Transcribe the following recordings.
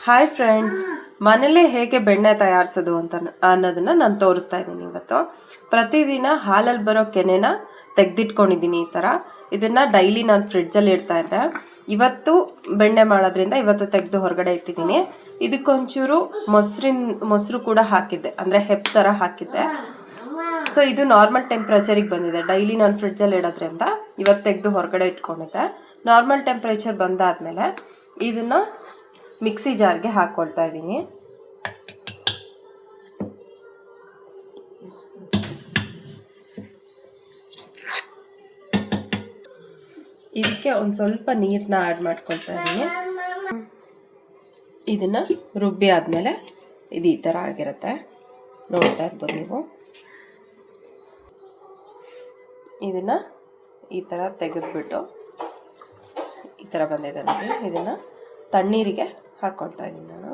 Hi friends, ಮನೇಲೇ ಹೇಗೆ ಬೆಣ್ಣೆ ತಯಾರಿಸೋದು ಅಂತ ಅನ್ನೋದನ್ನ ನಾನು ತೋರಿಸ್ತಾ ಇದ್ದೀನಿ ಇವತ್ತು. ಪ್ರತಿದಿನ ಹಾಲಲ್ಲಿ ಬರೋ ಕೆನೆನ ತೆಗೆದಿಟ್ಕೊಂಡಿದ್ದೀನಿ ಈ ಥರ. ಇದನ್ನು ಡೈಲಿ ನಾನು ಫ್ರಿಡ್ಜಲ್ಲಿ ಇಡ್ತಾ ಇದ್ದೆ. ಇವತ್ತು ಬೆಣ್ಣೆ ಮಾಡೋದ್ರಿಂದ ಇವತ್ತು ತೆಗೆದು ಹೊರಗಡೆ ಇಟ್ಟಿದ್ದೀನಿ. ಇದಕ್ಕೊಂಚೂರು ಮೊಸರು ಕೂಡ ಹಾಕಿದ್ದೆ, ಅಂದರೆ ಹೆಪ್ ಥರ ಹಾಕಿದ್ದೆ. ಸೊ ಇದು ನಾರ್ಮಲ್ ಟೆಂಪ್ರೇಚರಿಗೆ ಬಂದಿದೆ. ಡೈಲಿ ನಾನು ಫ್ರಿಡ್ಜಲ್ಲಿ ಇಡೋದ್ರಿಂದ ಇವತ್ತು ತೆಗೆದು ಹೊರಗಡೆ ಇಟ್ಕೊಂಡಿದ್ದೆ. ನಾರ್ಮಲ್ ಟೆಂಪ್ರೇಚರ್ ಬಂದಾದಮೇಲೆ ಇದನ್ನು ಮಿಕ್ಸಿ ಜಾರ್ಗೆ ಹಾಕ್ಕೊಳ್ತಾ ಇದ್ದೀನಿ. ಇದಕ್ಕೆ ಒಂದು ಸ್ವಲ್ಪ ನೀರನ್ನ ಆ್ಯಡ್ ಮಾಡ್ಕೊಳ್ತಾ ಇದ್ದೀನಿ. ಇದನ್ನು ರುಬ್ಬಿ ಆದಮೇಲೆ ಇದು ಈ ಥರ ಆಗಿರುತ್ತೆ, ನೋಡ್ತಾ ಇರ್ಬೋದು ನೀವು. ಇದನ್ನು ಈ ಥರ ತೆಗೆದುಬಿಟ್ಟು ಈ ಥರ ಬಂದಿದೆ ನೋಡಿ. ಇದನ್ನು ತಣ್ಣೀರಿಗೆ ಹಾಕ್ಕೊಳ್ತಾ ಇದ್ದೀನಿ ನಾನು.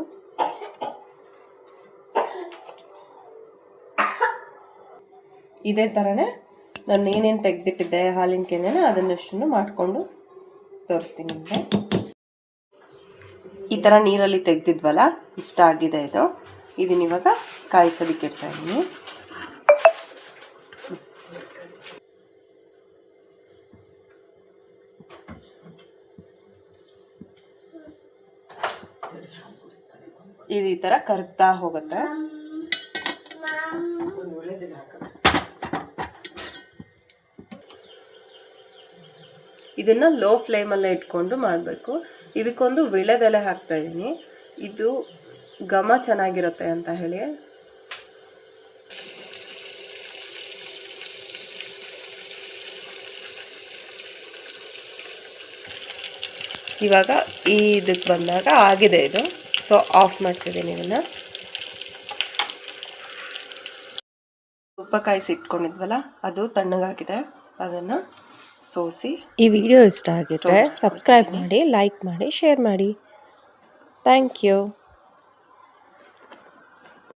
ಇದೇ ಥರನೇ ನಾನು ಏನೇನು ತೆಗೆದಿಟ್ಟಿದ್ದೆ ಹಾಲಿನ ಕೆನೆನ ಅದನ್ನಷ್ಟು ಮಾಡಿಕೊಂಡು ತೋರಿಸ್ತೀನಿ ನಿಮಗೆ. ಈ ಥರ ನೀರಲ್ಲಿ ತೆಗೆದಿದ್ವಲ್ಲ, ಇಷ್ಟ ಆಗಿದೆ ಇದು. ಇದನ್ನ ಇವಾಗ ಕಾಯಿಸೋದಕ್ಕೆ ಇಡ್ತಾ ಇದ್ದೀನಿ. ಇದು ಈ ಥರ ಕರಗ್ತಾ ಹೋಗುತ್ತೆ. ಇದನ್ನು ಲೋ ಫ್ಲೇಮಲ್ಲೇ ಇಟ್ಕೊಂಡು ಮಾಡಬೇಕು. ಇದಕ್ಕೊಂದು ವಿಳೆದೆಲೆ ಹಾಕ್ತಾ ಇದ್ದೀನಿ, ಇದು ಘಮ ಚೆನ್ನಾಗಿರುತ್ತೆ ಅಂತ ಹೇಳಿ. ಇವಾಗ ಇದಕ್ಕೆ ಬಂದಾಗ ಆಗಿದೆ ಇದು. ಸೊ ಆಫ್ ಮಾಡ್ತಿದ್ದೀನಿ ಇದನ್ನು. ತುಪ್ಪ ಕಾಯಿಸಿ ಇಟ್ಕೊಂಡಿದ್ವಲ್ಲ, ಅದು ತಣ್ಣಗಾಗಿದೆ. ಅದನ್ನು ಸೋಸಿ. ಈ ವಿಡಿಯೋ ಇಷ್ಟ ಆಗಿದ್ರೆ ಸಬ್ಸ್ಕ್ರೈಬ್ ಮಾಡಿ, ಲೈಕ್ ಮಾಡಿ, ಶೇರ್ ಮಾಡಿ. Thank you.